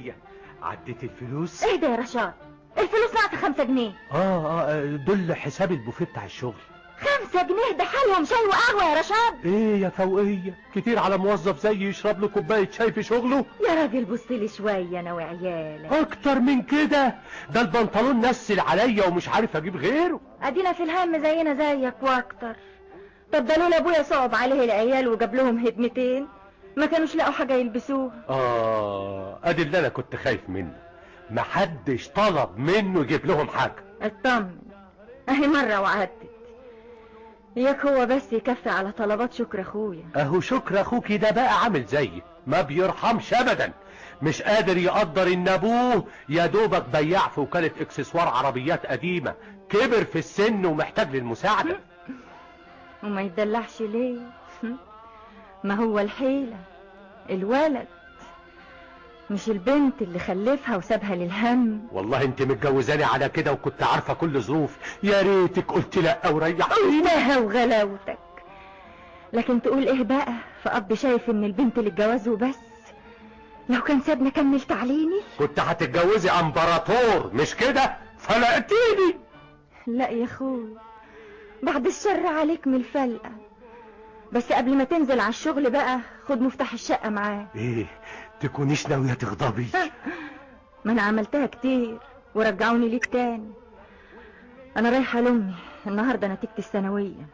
فوقية، عديت الفلوس. اهدى يا رشاد، الفلوس ناقصة 5 جنيه. دول حساب البوفيه بتاع الشغل. 5 جنيه ده حالهم شاي وقهوة يا رشاد. ايه يا فوقية، كتير على موظف زي يشرب له كوباية شاي في شغله؟ يا راجل بصلي شوية انا وعيالك. اكتر من كده، ده البنطلون نسل عليا ومش عارف اجيب غيره. ادينا في الهم زينا زيك واكتر. طب ده لولا ابويا صعب عليه العيال وجاب لهم هدمتين ما كانوش لقوا حاجة يلبسوها. ادي اللي انا كنت خايف منه، محدش طلب منه يجيب لهم حاجة. اطمن، اهي مرة وعدت، اياك هو بس يكفي على طلبات شكر اخويا. اهو شكر اخوكي ده بقى عامل زيي، ما بيرحمش ابدا، مش قادر يقدر ان ابوه يا دوبك بياع في وكالة اكسسوار عربيات قديمة، كبر في السن ومحتاج للمساعدة. وما يدلعش ليه؟ ما هو الحيلة الولد مش البنت اللي خلفها وسابها للهم. والله انت متجوزاني على كده وكنت عارفة كل ظروف، يا ريتك قلت لا وريحتيني. قلتها وغلاوتك، لكن تقول ايه بقى في اب شايف ان البنت للجواز وبس؟ لو كان سابني كمل تعليمي كنت هتتجوزي امبراطور مش كده؟ فلقتيني. لا يا اخوي، بعد الشر عليك من الفلقة، بس قبل ما تنزل على الشغل بقى خد مفتاح الشقة معاك. ايه تكونيش ناوية تغضبي؟ ما انا عملتها كتير ورجعوني ليك تاني. انا رايحة لامي النهاردة نتيجة الثانوية.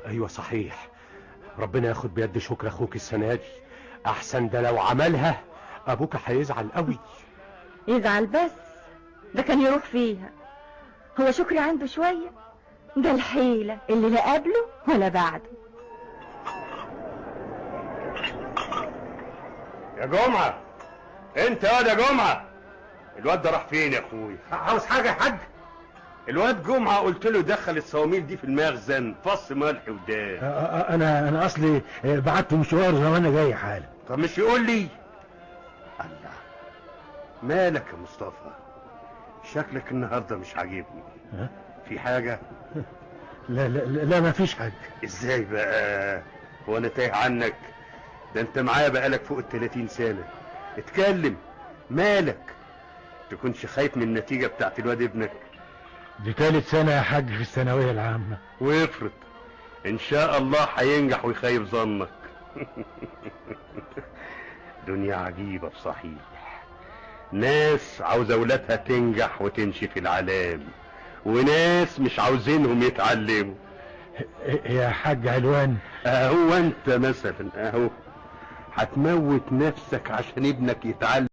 ايوه صحيح، ربنا ياخد بيد شكر اخوك السنة دي، احسن ده لو عملها ابوك هيزعل قوي. يزعل بس، ده كان يروح فيها. هو شكري عنده شوية، ده الحيلة اللي لا قبله ولا بعده. يا جمعة، انت يا جمعة، الواد ده راح فين يا اخويا؟ عاوز حاجة يا حاج؟ الواد جمعة قلت له دخل الصواميل دي في المخزن، فص ملح ودان. انا اصلي بعت مشوار زي ما انا جاي حالا. طب مش يقول لي؟ الله، مالك يا مصطفى؟ شكلك النهارده مش عاجبني. في حاجة؟ لا لا لا ما فيش حاجة. ازاي بقى؟ هو انا تايه عنك؟ ده انت معايا بقالك فوق ال30 سنة. اتكلم، مالك؟ تكونش خايف من النتيجة بتاعت الواد ابنك؟ دي 3 سنة يا حاج في الثانوية العامة. وافرض ان شاء الله هينجح ويخيب ظنك. دنيا عجيبة بصحيح، ناس عاوزة اولادها تنجح وتمشي في العلام، وناس مش عاوزينهم يتعلموا. يا حاج علوان، اهو انت مثلا اهو هتموت نفسك عشان ابنك يتعلم.